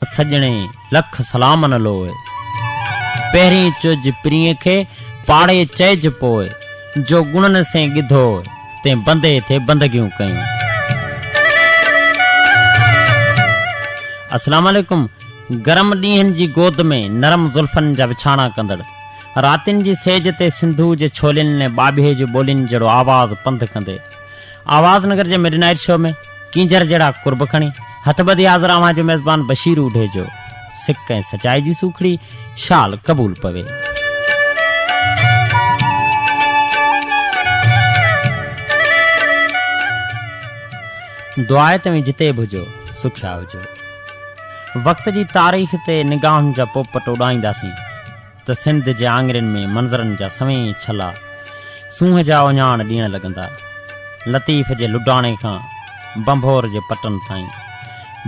सजणे लख सलामन लोए पहिरीं चुज प्रिय खे पाड़े चइज पोए जो गुणन से गिधो ते बंदे थे बंदगियूं कयूं। अस्सलाम वालेकुम। गरम ॾींहंनि जी गोद में नरम ज़ुल्फनि जा विछाणा कंदड़ रातिनि जी सेज ते सिंधू जे छोलियुनि ने बाबे जी ॿोलियुनि जहिड़ो आवाज़ पंध कंदे आवाज़ नगर जे मिडनाइट शो में कींजर जहिड़ा कुर्ब खणी हथ ॿधी हाज़िर आवां जो मेज़बान बशीर उठे जो सिक ऐं सचाई जी सूखड़ी शाल क़बूल पवे। दुआए तव्हीं जिते भुजो सुखिया हुजो। वक़्त जी तारीख़ ते निगाहुनि जा पोपट उॾाईंदासीं त सिंध जे आङिरियुनि में मंज़रनि जा सवें छला सूंह जा उञाण ॾियण लॻंदा। लतीफ़ जे लुडाणे खां बंभोर जे पटनि ताईं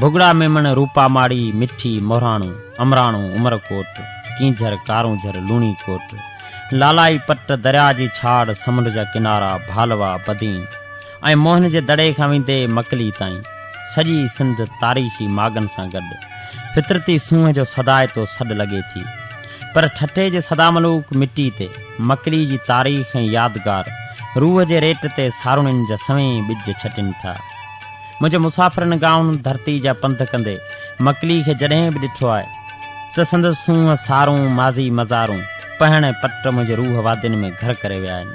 भुगड़ा मेमण रूपा माड़ी मिठी मोराणू अमराणू उमरकोट कींझर कारूंझर लूणी कोट लालाई पट दरिया जी छाड़ समुंड जा किनारा भालवा बदीन ऐं मोहन जे दड़े खां वेंदे मकली ताईं सॼी सिंध तारीख़ी मागनि सां गॾु फितरती सूंह जो सदायतो सॾु लॻे थी। पर ठठे जे सदामलूक मिट्टी ते मकली जी तारीख़ ऐं यादगार रूह जे रेट ते सारुणियुनि जा सवें ॿिज छटिन था। मुंहिंजे मुसाफ़िर निगाहुनि धरती जा पंध कंदे मकली खे जॾहिं बि ॾिठो आहे त संदसि सूंह सारूं माज़ी मज़ारूं पहण पट मुंहिंजे रूह वादियुनि में घर करे विया आहिनि।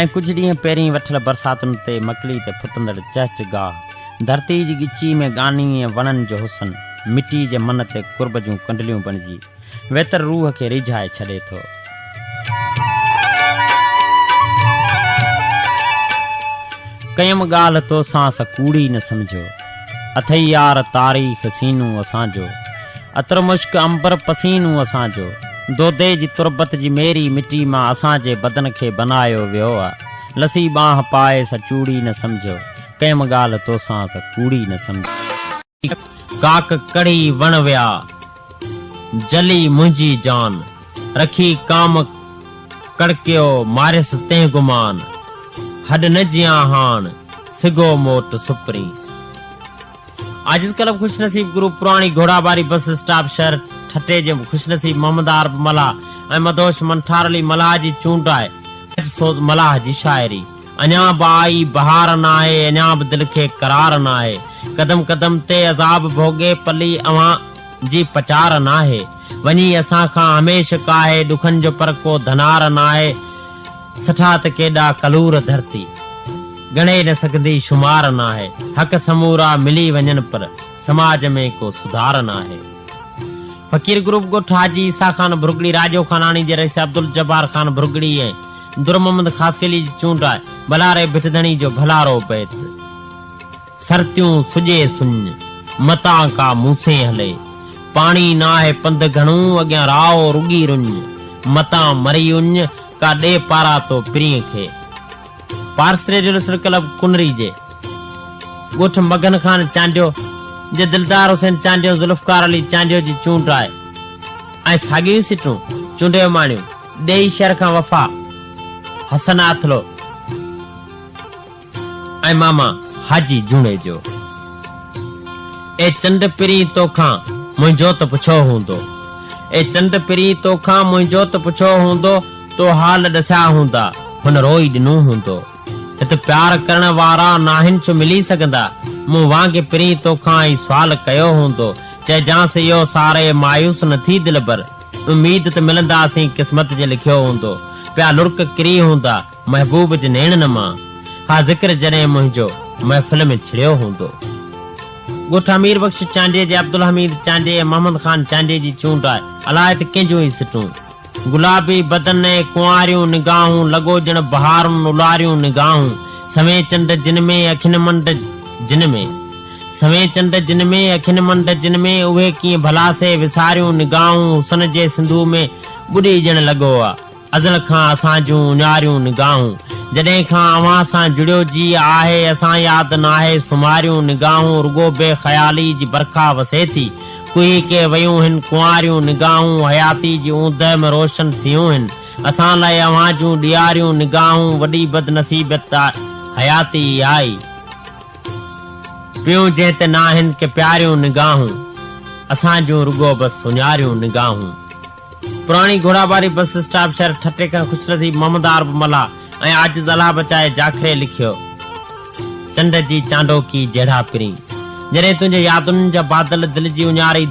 ऐं कुझु ॾींहं पहिरीं वठल बरसातुनि ते मकली ते फुटंदड़ चहच गाह धरती जी ॻिची में गानी ऐं वणनि जो हुसन मिटी जे मन ते कुर्ब जूं कंडलियूं बणिजी वेतर रूह खे रिझाए छॾे थो। कयम ॻाल्हि तोसां स कूड़ी न समझो अथई यार तारीख़ सीनू असांजो अतर मुश्क अंबर पसीनू असांजो दोदे जी तुरबत जी मेरी मिट्टी मां असांजे बदन खे बनायो वियो आहे लसी बाह पाए स चूड़ी न समझो कयम ॻाल्हि तोसां स कूड़ी न समझो। काक कड़ी वण विया जली मुंहिंजी जान रखी काम कड़कियो मारिस तंहिं गुमान हड न जिया हान सिगो मोट सुपरी। आजिज़ क्लब खुशनसीब ग्रुप पुरानी घोड़ाबारी बस स्टॉप शहर ठटे जे खुशनसीब मोहम्मद आरब मला ऐं मदोश मंठार अली मलाह जी चूंड आहे सोज मलाह जी शायरी अञा बाई बहार न आहे अञा बि दिल खे करार न आहे कदम कदम ते अज़ाब भोगे पली अवां जी पचार न आहे वञी असां खां हमेश काहे ॾुखनि जो पर को धनार न आहे सठात केॾा कलूर धरती गणे न सघंदी शुमार न आहे हक़ समूरा मिली वञनि पर समाज में को सुधार न आहे। फ़कीर ग्रुप ॻोठ हाजी ईसा ख़ान भुरगड़ी राजो खानानी जे रईस अब्दुल जब्बार ख़ान भुरगड़ी ऐं दुर मोहम्मद ख़ासकेली जी चूंड आहे बलारे भिटधणी जो भलारो बैत सरतियूं सुॼे सुञ मता का मूसे हले पाणी न आहे पंध घणो अॻियां राओ रुॻी रुञ मता मरी उञ का डे पारा तो प्रिय खे। पार्स रेडियो लिसनर क्लब कुनरी जे ॻोठ मगन खान चांडियो जे दिलदार हुसैन चांडियो जुल्फकार अली चांडियो जी चूंड आहे ऐं साॻियूं सीटूं चूंडियो माणियूं ॾेई शहर खां वफ़ा हसन आथलो ऐं मामा हाजी जूणे जो ए चंड पिरी तोखां मुंहिंजो त पुछो हूंदो ए चंड पिरी तोखां मुंहिंजो त पुछो हूंदो तो हाल ॾसिया हूंदा हुन रोई ॾिनो हूंदो हिते प्यार करण वारा नाहिन छो मिली सघंदा मूं वांगे पिरी तोखां ई सुवाल कयो हूंदो चइजांसि इहो सारे मायूस न थी दिल भर उम्मीद त मिलंदासीं क़िस्मत जे लिखियो हूंदो पिया लुड़क किरी हूंदा महबूब जे नेणनि मां हा ज़िक्र जॾहिं मुंहिंजो महफ़िल में छिड़ियो हूंदो। ॻोठ अमीर बख्श चांडिये जे अब्दुल हमीद चांडिये ऐं मोहम्मद ख़ान चांडिये जी चूंड आहे अलाए त कंहिंजूं ई सिटूं गुलाबी बदन ऐं कुंवारियूं निगाहूं लॻो ॼण बहारुनि उलारियूं निगाहूं सवें चंड जिन में अखिन मंड जिन में सवें चंड जिन में अखिन मंड जिन में उहे कीअं भला से विसारियूं निगाहूं हुसन जे सिंधू में ॿुॾी ॼण लॻो आहे अज़ल खां असां जूं उञारियूं निगाहूं जॾहिं खां अव्हां सां जुड़ियो जी आहे असां यादि न आहे सुमारियूं निगाहूं रुगो बेख़याली जी बरखा वसे थी कुई के वयूं हिन कुंवारियूं निगाहूं हयाती जी ऊंद में रोशन थियूं हिन असां लाइ अव्हां जूं ॾियारियूं निगाहूं वॾी बदनसीबत हयाती आई पियूं जंहिं ते नाहिन के प्यारियूं निगाहूं असांजो रुगो बस सुञारियूं निगाहूं। पुरानी घोड़ाबारी बस स्टॉप शहर ठटे खां खुशनसीब मोहम्मदार मला ऐं आजिज़ अलाह बचाए जाखरे लिखियो। चंड जी चांडो की जहिड़ा पिरी जॾहिं तुंहिंजे यादुनि जा बादल दिल जी उञारी